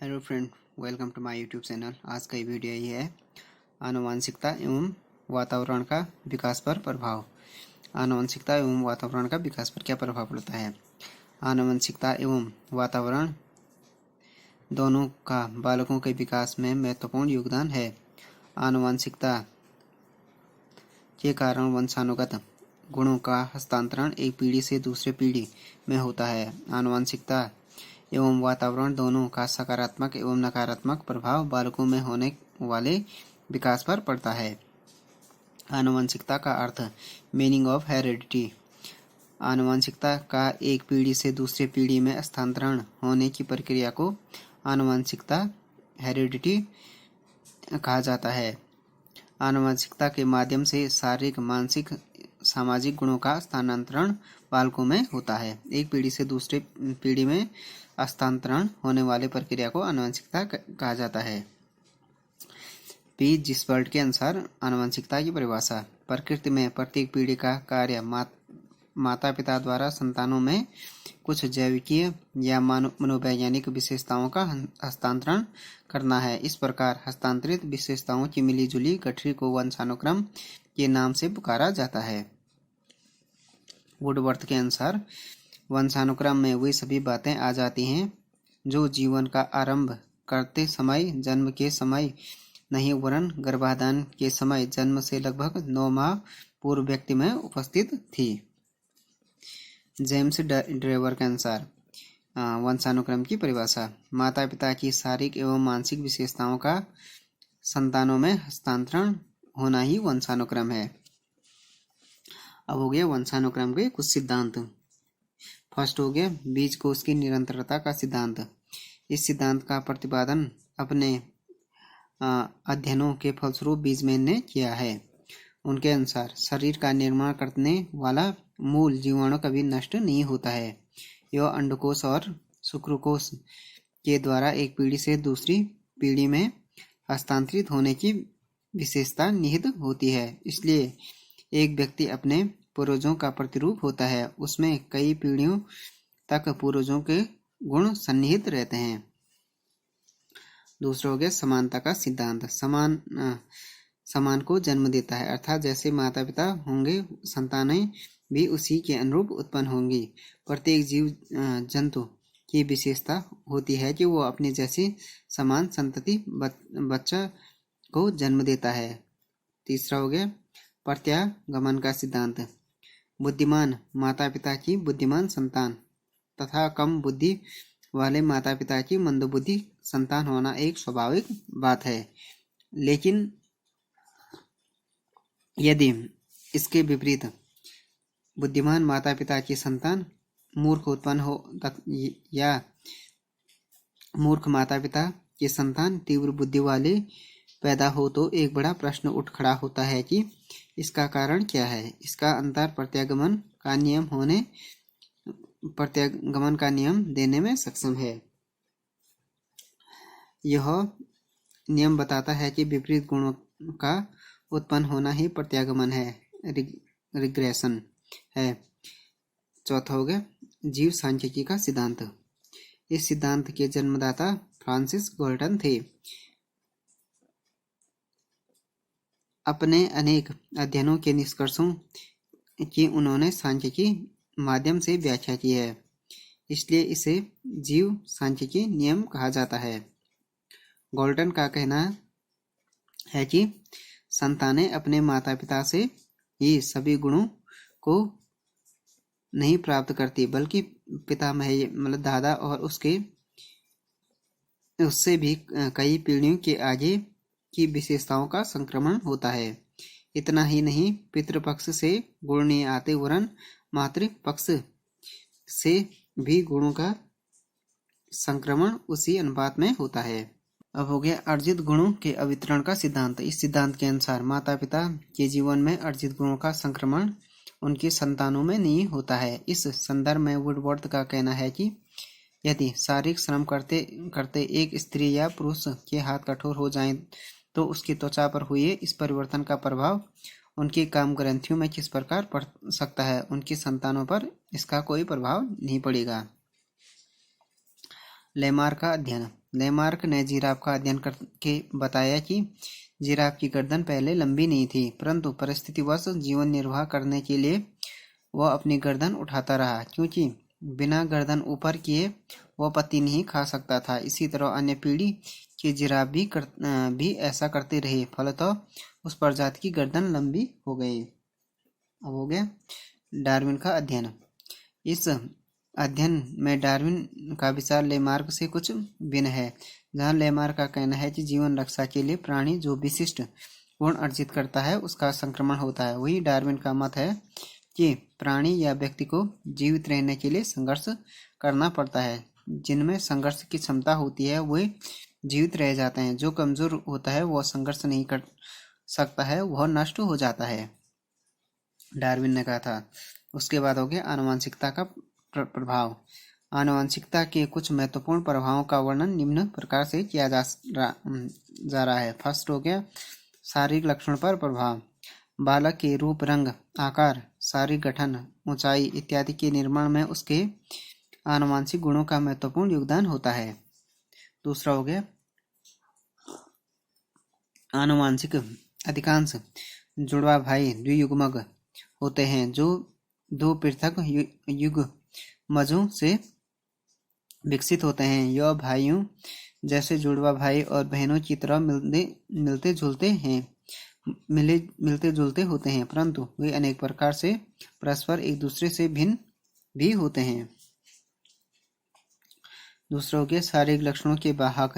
Hello friend, welcome to my YouTube channel. आज का ये वीडियो ये है आनुवंशिकता एवं वातावरण का विकास पर प्रभाव। आनुवंशिकता एवं वातावरण का विकास पर क्या प्रभाव पड़ता है। आनुवंशिकता एवं वातावरण दोनों का बालकों के विकास में महत्वपूर्ण योगदान है। आनुवंशिकता के कारण वंशानुगत गुणों का हस्तांतरण एक पीढ़ी से दूसरे पीढ़ी में होता है। आनुवंशिकता एवं वातावरण दोनों का सकारात्मक एवं नकारात्मक प्रभाव बालकों में होने वाले विकास पर पड़ता है। आनुवंशिकता का अर्थ मीनिंग ऑफ हेरिडिटी। आनुवंशिकता का एक पीढ़ी से दूसरे पीढ़ी में स्थानांतरण होने की प्रक्रिया को आनुवंशिकता हेरिडिटी कहा जाता है। आनुवंशिकता के माध्यम से शारीरिक, मानसिक, सामाजिक गुणों का स्थानांतरण बालकों में होता है। एक पीढ़ी से दूसरे पीढ़ी में हस्तांतरण होने वाली प्रक्रिया को आनुवंशिकता कहा जाता है। पी जिसबर्ट के अनुसार आनुवंशिकता की परिभाषा। प्रकृति में प्रत्येक पीढ़ी का कार्य माता पिता द्वारा संतानों में कुछ जैविकीय या मनोवैज्ञानिक विशेषताओं का हस्तांतरण करना है। इस प्रकार हस्तांतरित विशेषताओं की मिलीजुली गठरी को वंशानुक्रम के नाम से पुकारा जाता है। वुडवर्थ के अनुसार वंशानुक्रम में वे सभी बातें आ जाती हैं जो जीवन का आरंभ करते समय, जन्म के समय नहीं वरन गर्भाधान के समय, जन्म से लगभग 9 माह पूर्व व्यक्ति में उपस्थित थी। जेम्स ड्रेवर के अनुसार वंशानुक्रम की परिभाषा। माता पिता की शारीरिक एवं मानसिक विशेषताओं का संतानों में हस्तांतरण होना ही वंशानुक्रम है। अब हो गया वंशानुक्रम के कुछ सिद्धांत। फर्स्ट हो गया बीज कोष की निरंतरता का सिद्धांत। इस सिद्धांत का प्रतिपादन अपने अध्ययनों के फलस्वरूप बीजमैन ने किया है। उनके अनुसार शरीर का निर्माण करने वाला मूल जीवाणु कभी नष्ट नहीं होता है। यह अंडकोश और शुक्रकोश के द्वारा एक पीढ़ी से दूसरी पीढ़ी में हस्तांतरित होने की विशेषता निहित होती है। इसलिए एक व्यक्ति अपने पूर्वजों का प्रतिरूप होता है। उसमें कई पीढ़ियों तक पूर्वजों के गुण सन्निहित रहते हैं। दूसरा हो गया समानता का सिद्धांत। समान को जन्म देता है, अर्थात जैसे माता पिता होंगे संतानें भी उसी के अनुरूप उत्पन्न होंगी। प्रत्येक जीव जंतु की विशेषता होती है कि वो अपने जैसी समान संतति बच्चा को जन्म देता है। तीसरा हो गया प्रत्यागमन का सिद्धांत। बुद्धिमान माता पिता की बुद्धिमान संतान तथा कम बुद्धि वाले माता पिता की मंदबुद्धि संतान होना एक स्वाभाविक बात है। लेकिन यदि इसके विपरीत बुद्धिमान माता पिता की संतान मूर्ख उत्पन्न हो या मूर्ख माता पिता की संतान तीव्र बुद्धि वाले पैदा हो तो एक बड़ा प्रश्न उठ खड़ा होता है कि इसका कारण क्या है। इसका अंतर प्रत्यागमन का नियम देने में सक्षम है। यह नियम बताता है कि विपरीत गुणों का उत्पन्न होना ही प्रत्यागमन है, रिग्रेशन है। चौथा हो गया जीव सांख्यिकी का सिद्धांत। इस सिद्धांत के जन्मदाता फ्रांसिस गाल्टन थे। अपने अनेक अध्ययनों के निष्कर्षों की उन्होंने सांख्यिकी माध्यम से व्याख्या की है, इसलिए इसे जीव सांख्यिकी नियम कहा जाता है। गाल्टन का कहना है कि संतानें अपने माता पिता से ही सभी गुणों को नहीं प्राप्त करती, बल्कि पितामह मतलब दादा और उससे भी कई पीढ़ियों के आगे की विशेषताओं का संक्रमण होता है। इतना ही नहीं, पितृपक्ष से गुण नहीं आते वरन मातृपक्ष से भी गुणों का संक्रमण उसी अनुपात में होता है। अब हो गया अर्जित गुणों के अवितरण का सिद्धांत। इस सिद्धांत के अनुसार माता पिता के जीवन में अर्जित गुणों का संक्रमण उनकी संतानों में नहीं होता है। इस संदर्भ में वुडवर्थ का कहना है कि यदि शारीरिक श्रम करते करते एक स्त्री या पुरुष के हाथ कठोर हो जाएं तो उसकी त्वचा पर हुए इस परिवर्तन का प्रभाव उनकी काम ग्रंथियों में किस प्रकार पड़ सकता है, उनकी संतानों पर इसका कोई प्रभाव नहीं पड़ेगा। लेमार्क का अध्ययन। लेमार्क ने जिराफ का अध्ययन करके बताया कि जिराफ की गर्दन पहले लंबी नहीं थी, परंतु परिस्थितिवश जीवन निर्वाह करने के लिए वह अपनी गर्दन उठाता रहा, क्योंकि बिना गर्दन ऊपर किए वह पत्ती नहीं खा सकता था। इसी तरह अन्य पीढ़ी के जिराफ भी ऐसा करते रहे, फलतः उस प्रजाति की गर्दन लंबी हो गई। अब हो गया डार्विन का अध्ययन। इस अध्ययन में डार्विन का विचार लेमार्क से कुछ भिन्न है। जहाँ लेमार्क का कहना है कि जीवन रक्षा के लिए प्राणी जो विशिष्ट गुण अर्जित करता है उसका संक्रमण होता है, वही डार्विन का मत है कि प्राणी या व्यक्ति को जीवित रहने के लिए संघर्ष करना पड़ता है। जिनमें संघर्ष की क्षमता होती है वे जीवित रह जाते हैं, जो कमजोर होता है वह संघर्ष नहीं कर सकता है, वह नष्ट हो जाता है, डार्विन ने कहा था। उसके बाद हो गया आनुवंशिकता का प्रभाव। आनुवंशिकता के कुछ महत्वपूर्ण प्रभावों का वर्णन निम्न प्रकार से किया जा रहा है। फर्स्ट हो गया शारीरिक लक्षण पर प्रभाव। बालक के रूप, रंग, आकार, शारीरिक गठन, ऊंचाई इत्यादि के निर्माण में उसके आनुवंशिक गुणों का महत्वपूर्ण योगदान होता है। दूसरा हो गया आनुवंशिक। अधिकांश जुड़वा भाई द्वियुग्मक होते हैं जो दो पृथक युग्मजों से विकसित होते हैं। यह भाइयों जैसे जुड़वा भाई और बहनों की तरह मिलते जुलते होते हैं, परंतु वे अनेक प्रकार से परस्पर एक दूसरे से भिन्न भी होते हैं। दूसरा हो गया शारीरिक लक्षणों के वाहक।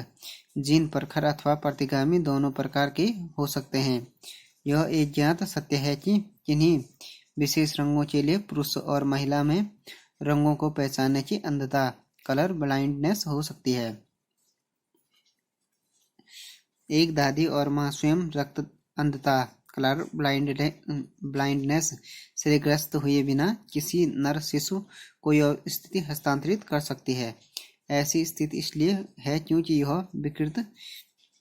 जीन प्रखर अथवा प्रतिगामी दोनों प्रकार के हो सकते हैं। यह एक ज्ञात सत्य है कि किन्हीं विशेष रंगों के लिए पुरुष और महिला में रंगों को पहचानने की अंधता, कलर ब्लाइंडनेस हो सकती है। एक दादी और मां स्वयं रक्त अंधता, कलर ब्लाइंडनेस से ग्रस्त हुए बिना किसी नर शिशु को यह स्थिति हस्तांतरित कर सकती है। ऐसी स्थिति इसलिए है क्योंकि यह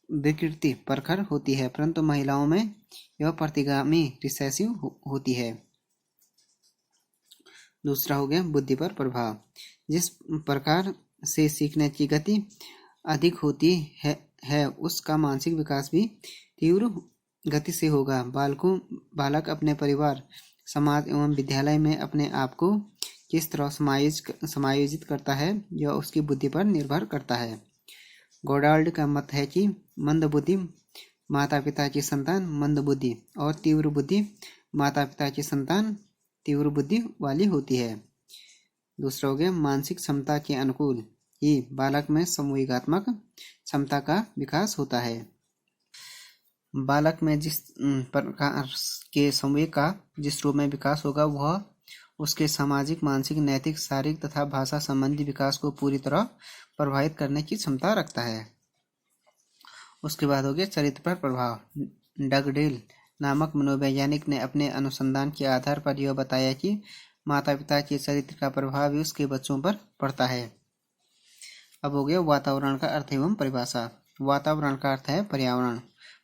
विकृति प्रखर होती है, परंतु महिलाओं में यह प्रतिगामी रिसेसिव होती है। दूसरा हो गया बुद्धि पर प्रभाव। जिस प्रकार से सीखने की गति अधिक होती है उसका मानसिक विकास भी तीव्र गति से होगा। बालक अपने परिवार, समाज एवं विद्यालय में अपने आप को किस तरह समायोजित करता है यह उसकी बुद्धि पर निर्भर करता है। गोडाल्ड का मत है कि मंद बुद्धि माता पिता की संतान मंद बुद्धि और तीव्र बुद्धि माता पिता की संतान तीव्र बुद्धि वाली होती है। दूसरा हो गया मानसिक क्षमता के अनुकूल ही बालक में संवेगात्मक क्षमता का विकास होता है। बालक में जिस प्रकार के संवेग का जिस रूप में विकास होगा वह उसके सामाजिक, मानसिक, नैतिक, शारीरिक तथा भाषा संबंधी विकास को पूरी तरह प्रभावित करने की क्षमता रखता है। उसके बाद हो गया चरित्र पर प्रभाव। डगडेल नामक मनोवैज्ञानिक ने अपने अनुसंधान के आधार पर यह बताया कि माता पिता के चरित्र का प्रभाव भी उसके बच्चों पर पड़ता है। अब हो गया वातावरण का अर्थ एवं परिभाषा। वातावरण का अर्थ है पर्यावरण।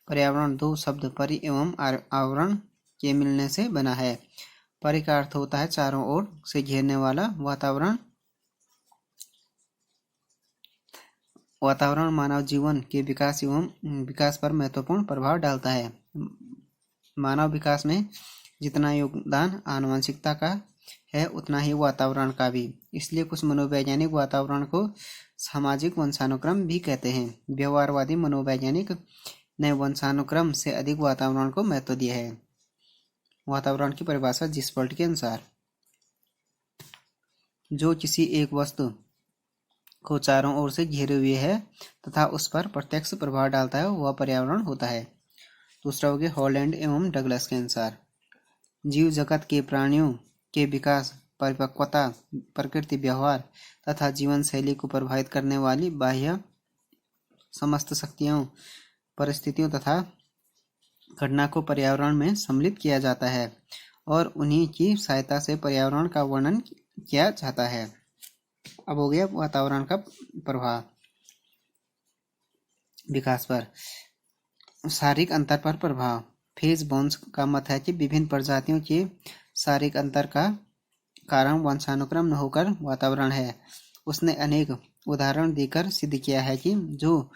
पर्यावरण दो शब्द परि एवं आवरण के मिलने से बना है। परि का अर्थ होता है चारों ओर से घेरने वाला। वातावरण मानव जीवन के विकास पर महत्वपूर्ण प्रभाव डालता है। मानव विकास में जितना योगदान आनुवंशिकता का है उतना ही वातावरण का भी। इसलिए कुछ मनोवैज्ञानिक वातावरण को सामाजिक वंशानुक्रम भी कहते हैं। व्यवहारवादी मनोवैज्ञानिक ने वंशानुक्रम से अधिक वातावरण को महत्व दिया है। वातावरण की परिभाषा जिस्पर्ट के अनुसार जो किसी एक वस्तु को चारों ओर से घेरे हुए है तथा उस पर प्रत्यक्ष प्रभाव डालता है वह पर्यावरण होता है। दूसरा हो गया हॉलैंड एवं डगलस के अनुसार जीव जगत के प्राणियों के विकास, परिपक्वता, प्रकृति, व्यवहार तथा जीवन शैली को प्रभावित करने वाली बाह्य समस्त शक्तियों, परिस्थितियों तथा घटना को पर्यावरण में सम्मिलित किया जाता है और उन्हीं की सहायता से पर्यावरण का वर्णन किया जाता है। अब हो गया वातावरण का प्रभाव विकास पर। शारीरिक अंतर पर प्रभाव। फेज बोन्स का मत है कि विभिन्न प्रजातियों के शारीरिक अंतर का कारण वंशानुक्रम न होकर वातावरण है। उसने अनेक उदाहरण देकर सिद्ध किया है कि जो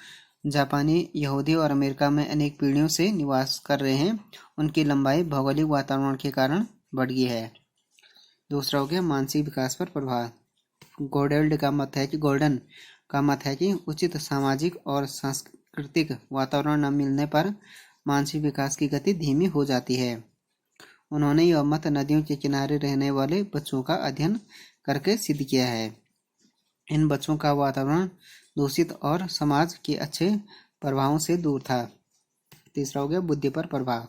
जापानी, यहूदी और अमेरिका में अनेक पीढ़ियों से निवास कर रहे हैं, उनकी लंबाई भौगोलिक वातावरण के कारण बढ़ गई है। दूसरा हो गया मानसिक विकास पर प्रभाव। गोल्डन का मत है कि उचित सामाजिक और सांस्कृतिक वातावरण न मिलने पर मानसिक विकास की गति धीमी हो जाती है। उन्होंने यह मत नदियों के किनारे रहने वाले बच्चों का अध्ययन करके सिद्ध किया है। इन बच्चों का वातावरण दूषित और समाज के अच्छे प्रभावों से दूर था। तीसरा हो गया बुद्धि पर प्रभाव।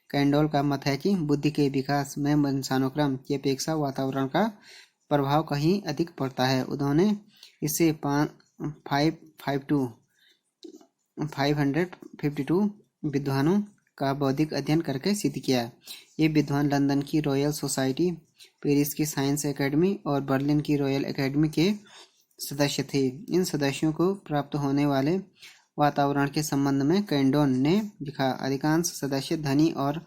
कैंडोल का मत है कि बुद्धि के विकास में वंशानुक्रम की अपेक्षा वातावरण का प्रभाव कहीं अधिक पड़ता है। उन्होंने इसे 552 विद्वानों का बौद्धिक अध्ययन करके सिद्ध किया। ये विद्वान लंदन की रॉयल सोसाइटी, पेरिस की साइंस एकेडमी और बर्लिन की रॉयल एकेडमी के सदस्य थे। इन सदस्यों को प्राप्त होने वाले वातावरण के संबंध में कैंडोन ने लिखा। अधिकांश सदस्य धनी और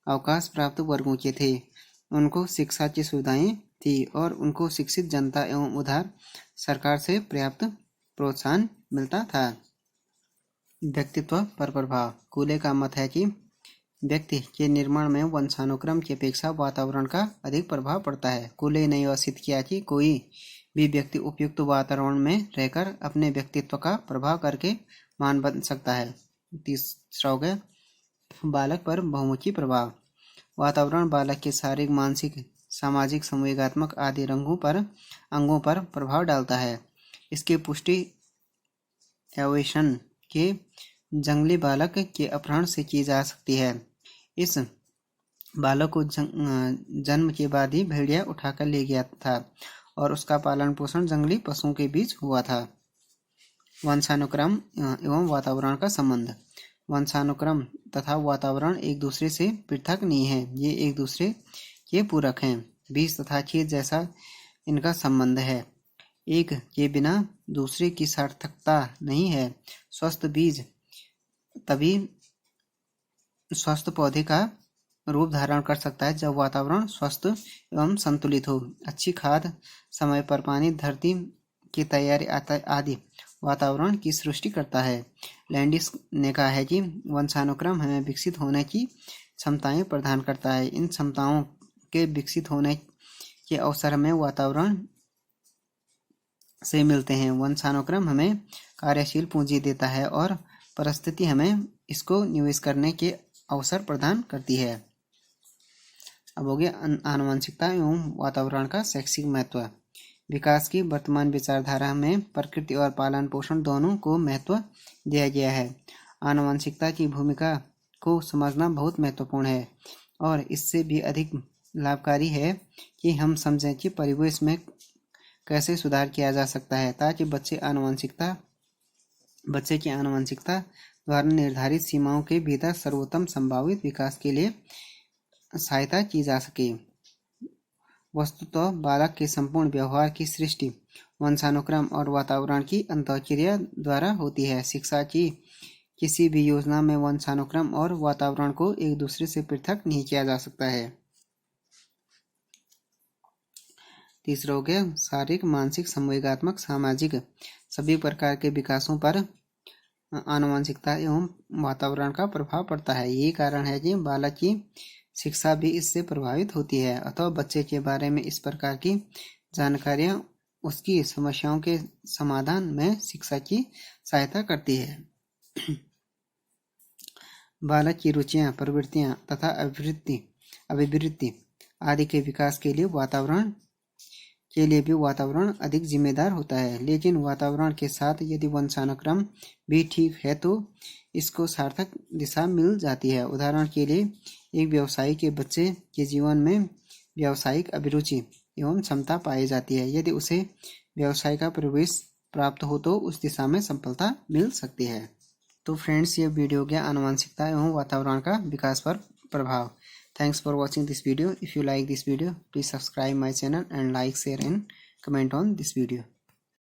अवकाश प्राप्त वर्गों के थे। उनको शिक्षा की सुविधाएं थी और उनको शिक्षित जनता एवं उदार सरकार से पर्याप्त प्रोत्साहन मिलता था। व्यक्तित्व पर प्रभाव। कूले का मत है कि व्यक्ति के निर्माण में वंशानुक्रम की अपेक्षा वातावरण का अधिक प्रभाव पड़ता है। कूले ने यह सिद्ध किया कि कोई भी व्यक्ति उपयुक्त वातावरण में रहकर अपने व्यक्तित्व का प्रभाव करके मान बन सकता है। तीसरा हो गया बालक पर बहुमुखी प्रभाव। वातावरण बालक के शारीरिक, मानसिक, सामाजिक, संवेगात्मक आदि अंगों पर प्रभाव डालता है। इसकी पुष्टि एवोल्यूशन के जंगली बालक के अपहरण से की जा सकती है। इस बालक को जन्म के बाद ही भेड़िया उठाकर ले गया था और उसका पालन पोषण जंगली पशुओं के बीच हुआ था। वंशानुक्रम एवं वातावरण का संबंध। वंशानुक्रम तथा वातावरण एक दूसरे से पृथक नहीं है, ये एक दूसरे के पूरक हैं। बीज तथा खेत जैसा इनका संबंध है। एक के बिना दूसरे की सार्थकता नहीं है। स्वस्थ बीज तभी स्वस्थ पौधे का रूप धारण कर सकता है जब वातावरण स्वस्थ एवं संतुलित हो। अच्छी खाद, समय पर पानी, धरती की तैयारी आदि वातावरण की सृष्टि करता है। लैंडिस ने कहा है कि वंशानुक्रम हमें विकसित होने की क्षमताएं प्रदान करता है। इन क्षमताओं के विकसित होने के अवसर हमें वातावरण से मिलते हैं। वंशानुक्रम हमें कार्यशील पूंजी देता है और परिस्थिति हमें इसको निवेश करने के अवसर प्रदान करती है। अब हो गया आनुवंशिकता एवं वातावरण का शैक्षिक महत्व। विकास की वर्तमान विचारधारा में प्रकृति और पालन पोषण दोनों को महत्व दिया गया है। आनुवंशिकता की भूमिका को समझना बहुत महत्वपूर्ण है और इससे भी अधिक लाभकारी है कि हम समझें कि परिवेश में कैसे सुधार किया जा सकता है ताकि बच्चे की आनुवंशिकता द्वारा निर्धारित सीमाओं के भीतर सर्वोत्तम संभावित विकास के लिए सहायता की जा सके। वस्तुतः बालक के संपूर्ण व्यवहार की सृष्टि वंशानुक्रम और वातावरण की अंतःक्रिया द्वारा होती है। शिक्षा की किसी भी योजना में वंशानुक्रम और वातावरण को एक दूसरे से पृथक नहीं किया जा सकता है। तीसरा हो गया शारीरिक, मानसिक, संवेगात्मक, सामाजिक सभी प्रकार के विकासों पर आनुवंशिकता एवं वातावरण का प्रभाव पड़ता है। यही कारण है कि बालक की शिक्षा भी इससे प्रभावित होती है। अतः बच्चे के बारे में इस प्रकार की जानकारियां उसकी समस्याओं के समाधान में शिक्षा की सहायता करती है। बालक की रुचियां, प्रवृत्तियां तथा अभिवृत्ति आदि के विकास के लिए भी वातावरण अधिक जिम्मेदार होता है। लेकिन वातावरण के साथ यदि वंशानुक्रम भी ठीक है तो इसको सार्थक दिशा मिल जाती है। उदाहरण के लिए एक व्यवसायी के बच्चे के जीवन में व्यावसायिक अभिरुचि एवं क्षमता पाई जाती है। यदि उसे व्यवसाय का प्रवेश प्राप्त हो तो उस दिशा में सफलता मिल सकती है। तो फ्रेंड्स, ये वीडियो हो गया आनुवंशिकता एवं वातावरण का विकास पर प्रभाव। Thanks for watching this video. If you like this video, please subscribe my channel and like, share and comment on this video.